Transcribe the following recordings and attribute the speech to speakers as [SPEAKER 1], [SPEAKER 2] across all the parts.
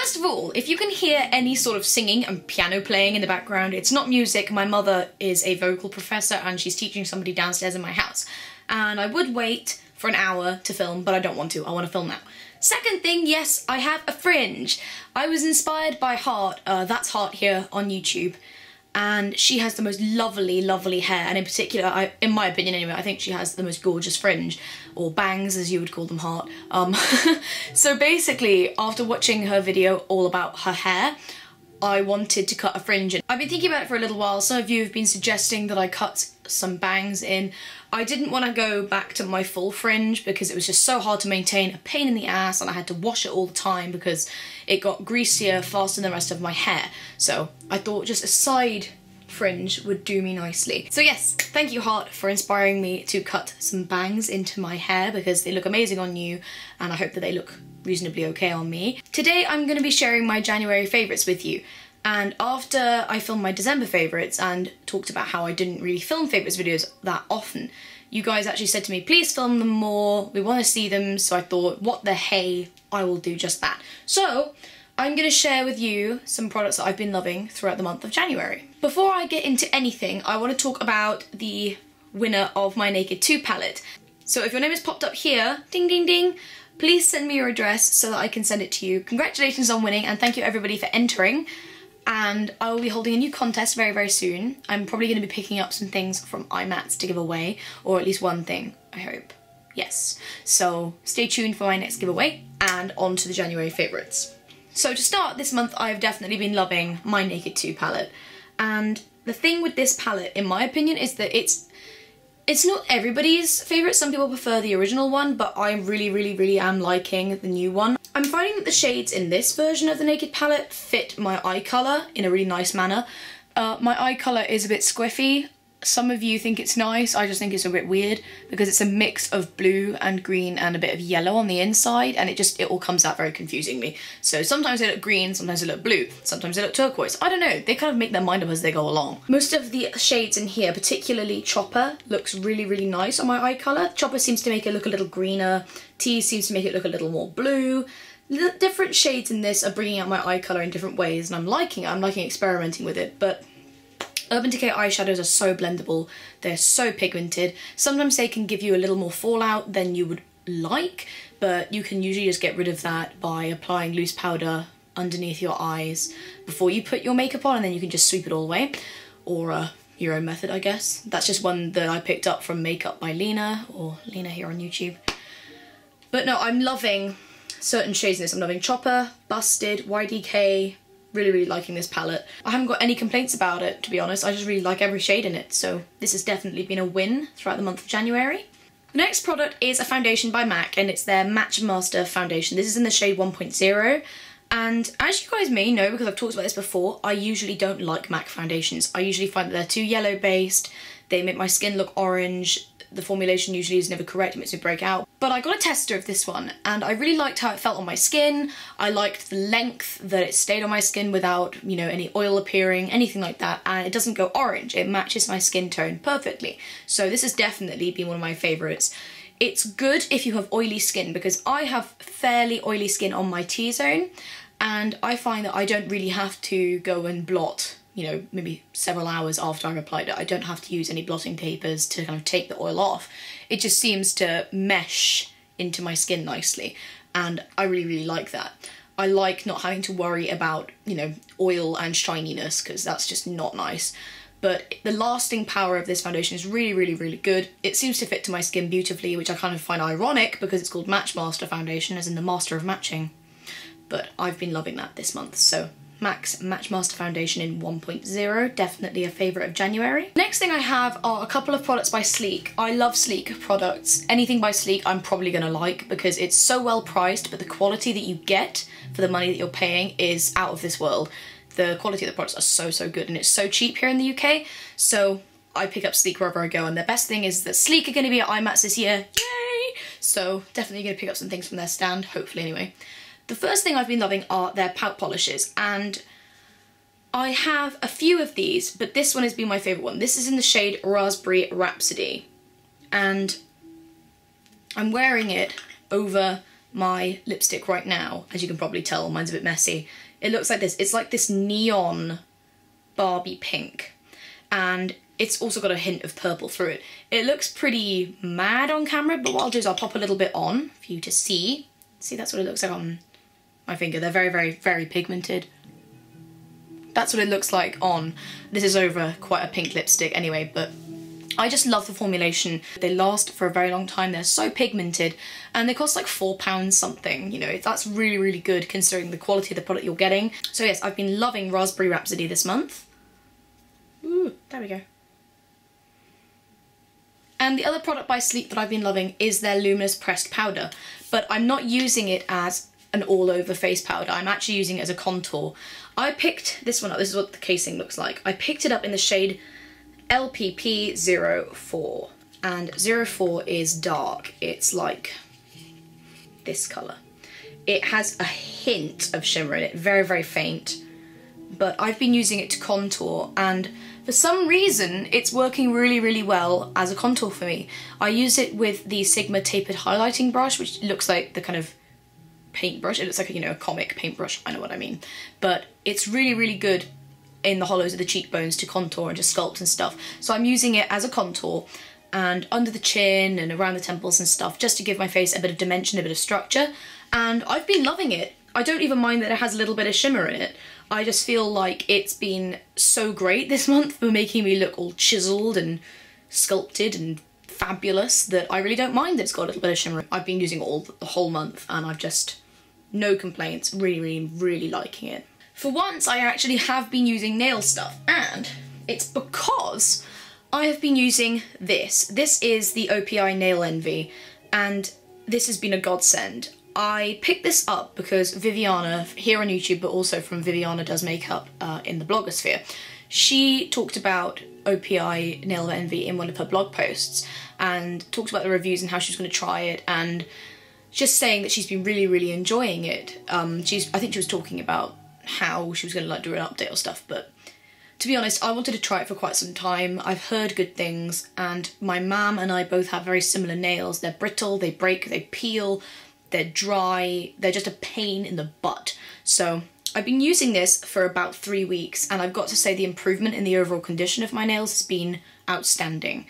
[SPEAKER 1] First of all, if you can hear any sort of singing and piano playing in the background, it's not music. My mother is a vocal professor and she's teaching somebody downstairs in my house. And I would wait for an hour to film, but I don't want to. I want to film now. Second thing, yes, I have a fringe. I was inspired by Heart, that's Heart here on YouTube, and she has the most lovely, lovely hair, and in particular, in my opinion anyway, I think she has the most gorgeous fringe, or bangs as you would call them, Heart. So basically, after watching her video all about her hair, I wanted to cut a fringe in. I've been thinking about it for a little while. Some of you have been suggesting that I cut some bangs in. I didn't want to go back to my full fringe because it was just so hard to maintain, a pain in the ass, and I had to wash it all the time because it got greasier faster than the rest of my hair. So I thought just a side fringe would do me nicely. So yes, thank you Heart for inspiring me to cut some bangs into my hair because they look amazing on you and I hope that they look reasonably okay on me. Today I'm going to be sharing my January favourites with you. And after I filmed my December favourites and talked about how I didn't really film favourites videos that often, you guys actually said to me, please film them more, we want to see them, so I thought, what the hey, I will do just that. So, I'm going to share with you some products that I've been loving throughout the month of January. Before I get into anything, I want to talk about the winner of my Naked 2 palette. So if your name is popped up here, ding ding ding, please send me your address so that I can send it to you. Congratulations on winning and thank you everybody for entering. And I will be holding a new contest very, very soon. I'm probably going to be picking up some things from iMats to give away, or at least one thing, I hope. Yes. So stay tuned for my next giveaway, and on to the January favourites. So to start this month, I've definitely been loving my Naked 2 palette. And the thing with this palette, in my opinion, is that it's not everybody's favourite. Some people prefer the original one, but I really am liking the new one. I'm finding that the shades in this version of the Naked palette fit my eye colour in a really nice manner. My eye colour is a bit squiffy. Some of you think it's nice, I just think it's a bit weird because it's a mix of blue and green and a bit of yellow on the inside, and it all comes out very confusingly. So sometimes they look green, sometimes they look blue, sometimes they look turquoise. I don't know, they kind of make their mind up as they go along. Most of the shades in here, particularly Chopper, looks really nice on my eye colour. Chopper seems to make it look a little greener, Tease seems to make it look a little more blue. The different shades in this are bringing out my eye colour in different ways, and I'm liking it. I'm liking experimenting with it, but Urban Decay eyeshadows are so blendable, they're so pigmented. Sometimes they can give you a little more fallout than you would like, but you can usually just get rid of that by applying loose powder underneath your eyes before you put your makeup on, and then you can just sweep it all away. Or your own method, I guess. That's just one that I picked up from Makeup by Lena, or Lena here on YouTube. But no, I'm loving certain shades in this. I'm loving Chopper, Busted, YDK, really liking this palette. I haven't got any complaints about it, to be honest. I just really like every shade in it, so this has definitely been a win throughout the month of January. The next product is a foundation by MAC, and it's their Matchmaster Foundation. This is in the shade 1.0, and as you guys may know, because I've talked about this before, I usually don't like MAC foundations. I usually find that they're too yellow based, they make my skin look orange, the formulation usually is never correct, it makes me break out. But I got a tester of this one and I really liked how it felt on my skin. I liked the length that it stayed on my skin without, you know, any oil appearing, anything like that, and it doesn't go orange. It matches my skin tone perfectly. So this has definitely been one of my favourites. It's good if you have oily skin because I have fairly oily skin on my T-zone, and I find that I don't really have to go and blot, you know, maybe several hours after I've applied it. I don't have to use any blotting papers to kind of take the oil off. It just seems to mesh into my skin nicely, and I really like that. I like not having to worry about, you know, oil and shininess, because that's just not nice. But the lasting power of this foundation is really good. It seems to fit to my skin beautifully, which I kind of find ironic because it's called Matchmaster Foundation, as in the master of matching. But I've been loving that this month, so MAC's Matchmaster Foundation in 1.0, definitely a favourite of January. Next thing I have are a couple of products by Sleek. I love Sleek products. Anything by Sleek I'm probably going to like because it's so well priced, but the quality that you get for the money that you're paying is out of this world. The quality of the products are so good, and it's so cheap here in the UK, so I pick up Sleek wherever I go, and the best thing is that Sleek are going to be at IMATS this year, yay! So definitely going to pick up some things from their stand, hopefully anyway. The first thing I've been loving are their Pout polishes, and I have a few of these, but this one has been my favourite one. This is in the shade Raspberry Rhapsody, and I'm wearing it over my lipstick right now, as you can probably tell, mine's a bit messy. It looks like this. It's like this neon Barbie pink, and it's also got a hint of purple through it. It looks pretty mad on camera, but what I'll do is I'll pop a little bit on for you to see. See, that's what it looks like on my finger. They're very, very, very pigmented. That's what it looks like on. This is over quite a pink lipstick anyway, but I just love the formulation. They last for a very long time. They're so pigmented, and they cost like £4 something. You know, that's really, really good considering the quality of the product you're getting. So yes, I've been loving Raspberry Rhapsody this month. Ooh, there we go. And the other product by Sleep that I've been loving is their Luminous Pressed Powder, but I'm not using it as an all-over face powder. I'm actually using it as a contour. I picked this one up. This is what the casing looks like. I picked it up in the shade LPP04, and 04 is dark. It's like this colour. It has a hint of shimmer in it, very, very faint, but I've been using it to contour, and for some reason it's working really, really well as a contour for me. I use it with the Sigma tapered highlighting brush, which looks like the kind of paintbrush. It looks like, you know, a comic paintbrush, I know what I mean, but it's really, really good in the hollows of the cheekbones to contour and to sculpt and stuff. So I'm using it as a contour and under the chin and around the temples and stuff, just to give my face a bit of dimension, a bit of structure, and I've been loving it. I don't even mind that it has a little bit of shimmer in it. I just feel like it's been so great this month for making me look all chiseled and sculpted and fabulous that I really don't mind that it's got a little bit of shimmer. I've been using it all the whole month, and I've just, no complaints, really, really, really liking it. For once, I actually have been using nail stuff, and it's because I have been using this. This is the OPI Nail Envy, and this has been a godsend. I picked this up because Viviana, here on YouTube, but also from Viviana Does Makeup in the blogosphere, she talked about OPI Nail Envy in one of her blog posts and talked about the reviews and how she was going to try it, and just saying that she's been really, really enjoying it. I think she was talking about how she was going to like do an update or stuff, but to be honest, I wanted to try it for quite some time. I've heard good things, and my mum and I both have very similar nails. They're brittle, they break, they peel, they're dry, they're just a pain in the butt. So I've been using this for about 3 weeks, and I've got to say the improvement in the overall condition of my nails has been outstanding.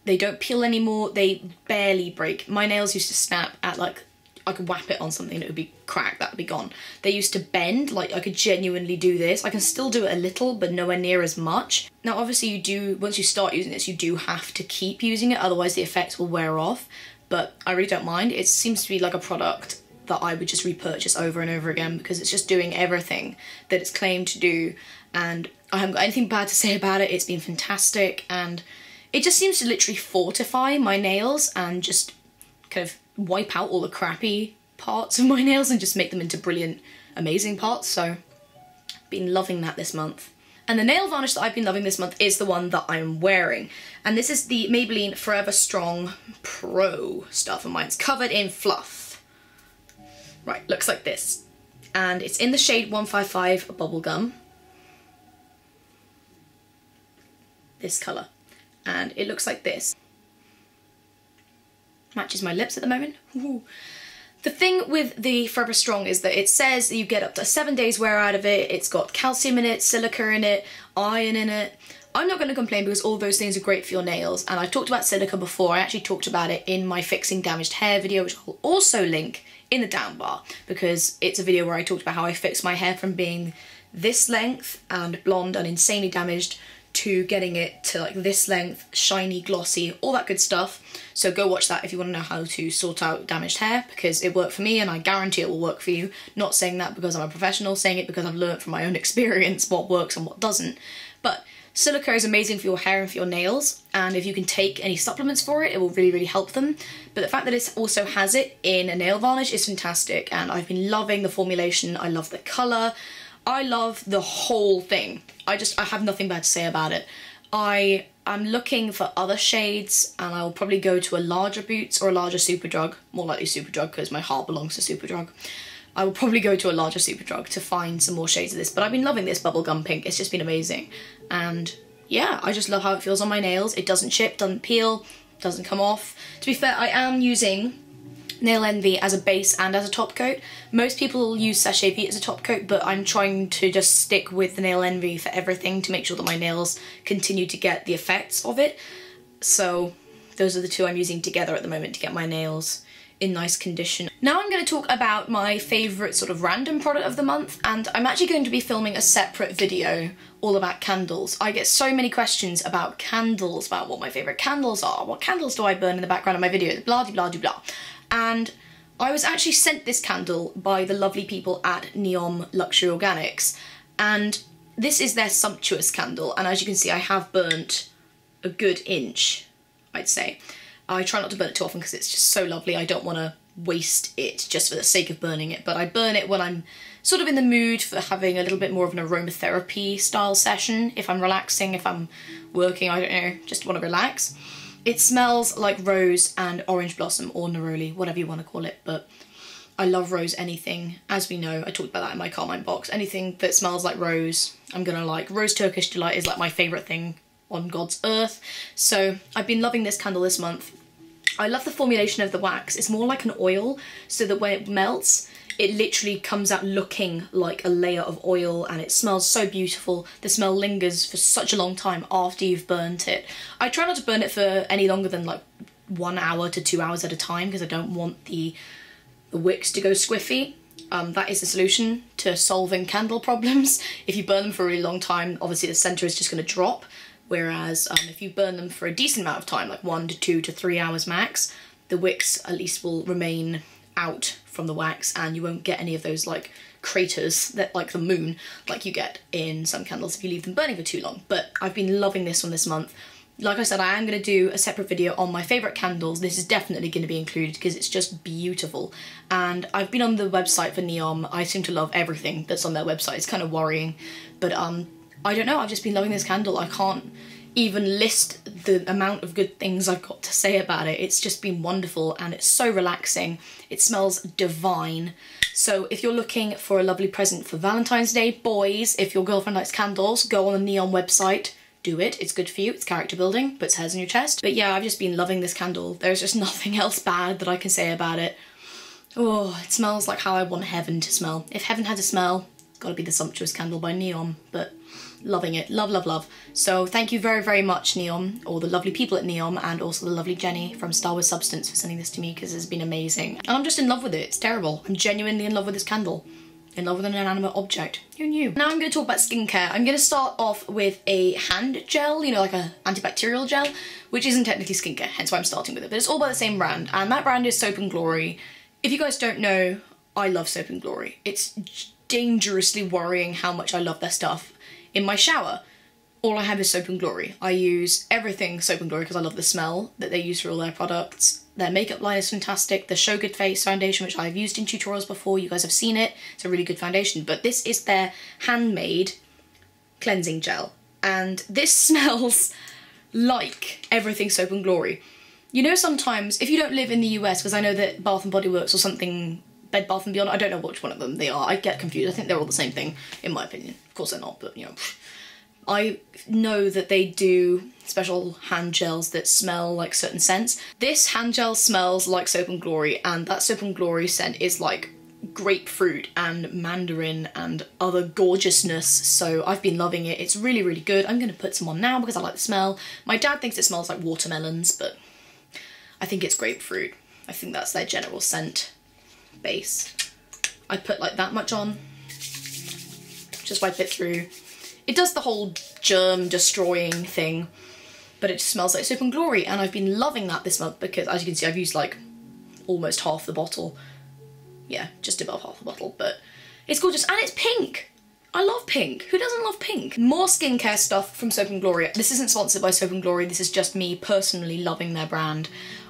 [SPEAKER 1] They don't peel anymore, they barely break. My nails used to snap at like, I could whap it on something and it would be cracked, that would be gone. They used to bend, like I could genuinely do this. I can still do it a little, but nowhere near as much. Now obviously you do, once you start using this, you do have to keep using it, otherwise the effects will wear off, but I really don't mind. It seems to be like a product that I would just repurchase over and over again because it's just doing everything that it's claimed to do, and I haven't got anything bad to say about it. It's been fantastic, and it just seems to literally fortify my nails and just kind of wipe out all the crappy parts of my nails and just make them into brilliant, amazing parts. So been loving that this month. And the nail varnish that I've been loving this month is the one that I'm wearing, and this is the Maybelline Forever Strong Pro stuff, and mine's covered in fluff. Right, looks like this, and it's in the shade 155 Bubblegum, this colour, and it looks like this. Matches my lips at the moment. Ooh. The thing with the Forever Strong is that it says that you get up to 7 days wear out of it. It's got calcium in it, silica in it, iron in it. I'm not going to complain because all those things are great for your nails, and I've talked about silica before. I actually talked about it in my Fixing Damaged Hair video, which I'll also link in the down bar, because it's a video where I talked about how I fixed my hair from being this length and blonde and insanely damaged to getting it to like this length, shiny, glossy, all that good stuff. So go watch that if you want to know how to sort out damaged hair, because it worked for me and I guarantee it will work for you. Not saying that because I'm a professional, saying it because I've learned from my own experience what works and what doesn't. But silica is amazing for your hair and for your nails, and if you can take any supplements for it, it will really, really help them. But the fact that it also has it in a nail varnish is fantastic, and I've been loving the formulation. I love the colour. I love the whole thing. I have nothing bad to say about it. I'm looking for other shades, and I'll probably go to a larger Boots or a larger Superdrug, more likely Superdrug because my heart belongs to Superdrug. I will probably go to a larger Superdrug to find some more shades of this, but I've been loving this bubblegum pink. It's just been amazing, and yeah, I just love how it feels on my nails. It doesn't chip, doesn't peel, doesn't come off. To be fair, I am using Nail Envy as a base and as a top coat. Most people use Sachet Vite as a top coat, but I'm trying to just stick with the Nail Envy for everything to make sure that my nails continue to get the effects of it. So those are the two I'm using together at the moment to get my nails in nice condition. Now I'm going to talk about my favourite sort of random product of the month, and I'm actually going to be filming a separate video all about candles. I get so many questions about candles, about what my favourite candles are, what candles do I burn in the background of my videos, blah de blah de blah. And I was actually sent this candle by the lovely people at NEOM Luxury Organics, and this is their Sumptuous candle, and as you can see I have burnt a good inch, I'd say. I try not to burn it too often because it's just so lovely. I don't want to waste it just for the sake of burning it, but I burn it when I'm sort of in the mood for having a little bit more of an aromatherapy style session. If I'm relaxing, if I'm working, I don't know, just want to relax. It smells like rose and orange blossom, or neroli, whatever you want to call it, but I love rose anything. As we know, I talked about that in my Carmine box. Anything that smells like rose, I'm gonna like. Rose Turkish Delight is like my favourite thing on God's earth. So I've been loving this candle this month. I love the formulation of the wax. It's more like an oil, so that when it melts, it literally comes out looking like a layer of oil, and it smells so beautiful. The smell lingers for such a long time after you've burnt it. I try not to burn it for any longer than like 1 hour to 2 hours at a time, because I don't want the wicks to go squiffy. That is the solution to solving candle problems. If you burn them for a really long time, obviously the centre is just going to drop. Whereas if you burn them for a decent amount of time, like 1 to 2 to 3 hours max, the wicks at least will remain out from the wax, and you won't get any of those like craters that like the moon like you get in some candles if you leave them burning for too long. But I've been loving this one this month. Like I said, I am going to do a separate video on my favourite candles. This is definitely going to be included because it's just beautiful. And I've been on the website for NEOM. I seem to love everything that's on their website. It's kind of worrying, but I don't know, I've just been loving this candle. I can't even list the amount of good things I've got to say about it. It's just been wonderful, and it's so relaxing. It smells divine. So if you're looking for a lovely present for Valentine's Day, boys, if your girlfriend likes candles, go on the NEOM website, do it. It's good for you, it's character building, puts hairs on your chest. But yeah, I've just been loving this candle. There's just nothing else bad that I can say about it. Oh, it smells like how I want heaven to smell. If heaven had a smell, it's gotta be the Sumptuous candle by NEOM, but loving it, love, love, love. So thank you very, very much, NEOM, or the lovely people at NEOM, and also the lovely Jenny from Star Wars Substance for sending this to me, because it's been amazing. And I'm just in love with it, it's terrible. I'm genuinely in love with this candle. In love with an inanimate object. Who knew? Now I'm going to talk about skincare. I'm going to start off with a hand gel, you know, like a antibacterial gel, which isn't technically skincare, hence why I'm starting with it, but it's all by the same brand, and that brand is Soap and Glory. If you guys don't know, I love Soap and Glory. It's dangerously worrying how much I love their stuff. In my shower, all I have is Soap and Glory. I use everything Soap and Glory because I love the smell that they use for all their products. Their makeup line is fantastic. The Show Good Face foundation, which I've used in tutorials before, you guys have seen it. It's a really good foundation, but this is their handmade cleansing gel. And this smells like everything Soap and Glory. You know, sometimes, if you don't live in the US, because I know that Bath & Body Works or something, Bed Bath & Beyond, I don't know which one of them they are. I get confused. I think they're all the same thing, in my opinion. Of course they're not, but, you know. I know that they do special hand gels that smell like certain scents. This hand gel smells like Soap and Glory, and that Soap and Glory scent is like grapefruit and mandarin and other gorgeousness, so I've been loving it. It's really, really good. I'm going to put some on now because I like the smell. My dad thinks it smells like watermelons, but I think it's grapefruit. I think that's their general scent base. I put like that much on, just wipe it through. It does the whole germ destroying thing, but it just smells like Soap and Glory, and I've been loving that this month because, as you can see, I've used like almost half the bottle. Yeah, just above half the bottle, but it's gorgeous, and it's pink. I love pink. Who doesn't love pink? More skincare stuff from Soap and Glory. This isn't sponsored by Soap and Glory, this is just me personally loving their brand.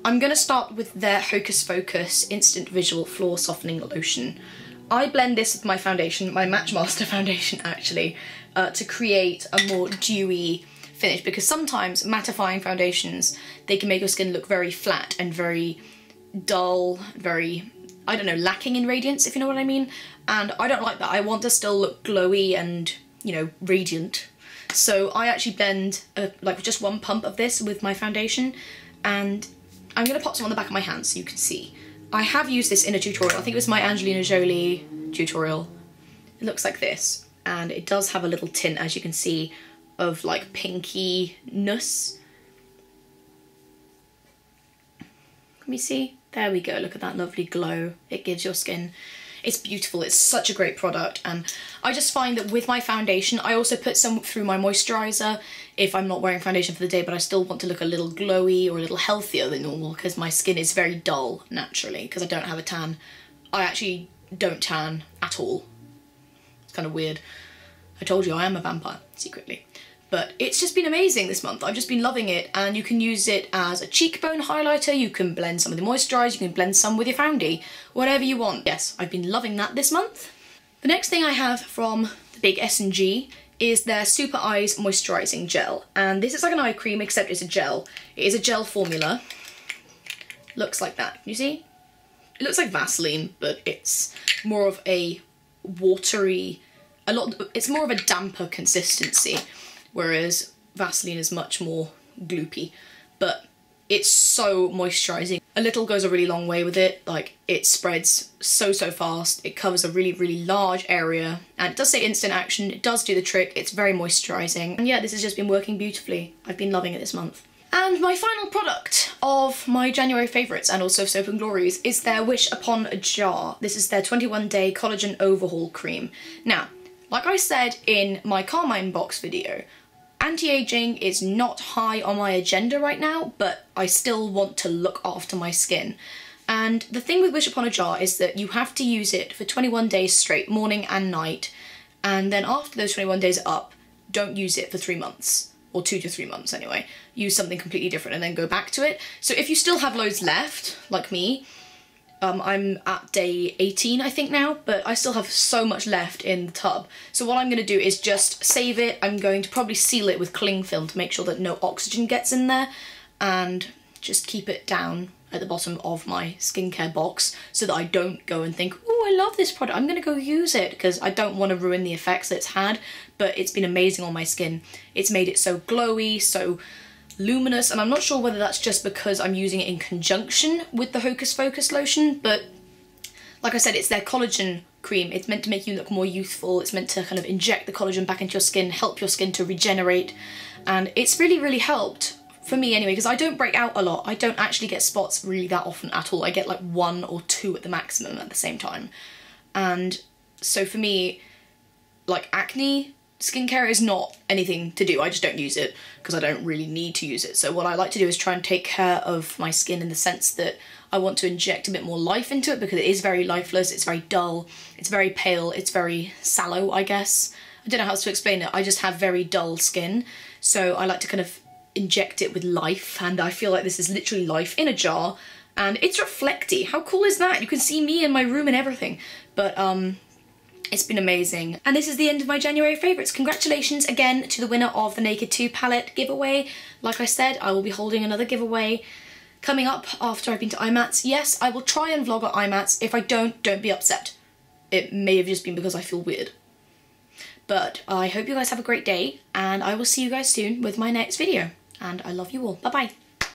[SPEAKER 1] I'm gonna start with their Hocus Focus Instant Visual Floor Softening Lotion. I blend this with my foundation, my Matchmaster Foundation actually, to create a more dewy finish, because sometimes mattifying foundations, they can make your skin look very flat and very dull, very, I don't know, lacking in radiance, if you know what I mean. And I don't like that. I want to still look glowy and, you know, radiant. So I actually blend like just one pump of this with my foundation, and I'm going to pop some on the back of my hand so you can see. I have used this in a tutorial. I think it was my Angelina Jolie tutorial. It looks like this, and it does have a little tint, as you can see, of like pinky-ness. Let me see. There we go. Look at that lovely glow it gives your skin. It's beautiful. It's such a great product, and I just find that with my foundation, I also put some through my moisturiser if I'm not wearing foundation for the day, but I still want to look a little glowy or a little healthier than normal because my skin is very dull naturally because I don't have a tan. I actually don't tan at all. It's kind of weird. I told you I am a vampire, secretly. But it's just been amazing this month. I've just been loving it, and you can use it as a cheekbone highlighter, you can blend some of the moisturiser, you can blend some with your foundie, whatever you want. Yes, I've been loving that this month. The next thing I have from the big S&G is their Supereyes Moisturising Gel, and this is like an eye cream except it's a gel. It is a gel formula. Looks like that, you see? It looks like Vaseline, but it's more of a watery, it's more of a damper consistency, whereas Vaseline is much more gloopy, but it's so moisturising. A little goes a really long way with it. Like, it spreads so fast, it covers a really large area, and it does say instant action, it does do the trick, it's very moisturising. And yeah, this has just been working beautifully. I've been loving it this month. And my final product of my January favourites, and also Soap and Glories, is their Wish Upon a Jar. This is their 21-day collagen overhaul cream. Now, like I said in my Carmine box video, anti-aging is not high on my agenda right now, but I still want to look after my skin. And the thing with Wish Upon a Jar is that you have to use it for 21 days straight, morning and night, and then after those 21 days are up, don't use it for 3 months, or 2 to 3 months anyway. Use something completely different and then go back to it. So if you still have loads left, like me, I'm at day 18 I think now, but I still have so much left in the tub. So what I'm going to do is just save it. I'm going to probably seal it with cling film to make sure that no oxygen gets in there, and just keep it down at the bottom of my skincare box so that I don't go and think, oh, I love this product, I'm going to go use it, because I don't want to ruin the effects that it's had. But it's been amazing on my skin. It's made it so glowy, so luminous, and I'm not sure whether that's just because I'm using it in conjunction with the Hocus Focus lotion, but like I said, it's their collagen cream. It's meant to make you look more youthful, it's meant to kind of inject the collagen back into your skin, help your skin to regenerate, and it's really helped, for me anyway, because I don't break out a lot. I don't actually get spots really that often at all. I get like 1 or 2 at the maximum at the same time, and so for me, like acne skincare is not anything to do. I just don't use it because I don't really need to use it. So what I like to do is try and take care of my skin in the sense that I want to inject a bit more life into it, because it is very lifeless, it's very dull, it's very pale, it's very sallow, I guess. I don't know how else to explain it. I just have very dull skin, so I like to kind of inject it with life, and I feel like this is literally life in a jar, and it's reflecty. How cool is that? You can see me in my room and everything. But it's been amazing. And this is the end of my January favourites. Congratulations again to the winner of the Naked 2 palette giveaway. Like I said, I will be holding another giveaway coming up after I've been to IMATS. Yes, I will try and vlog at IMATS. If I don't be upset. It may have just been because I feel weird. But I hope you guys have a great day, and I will see you guys soon with my next video. And I love you all. Bye bye.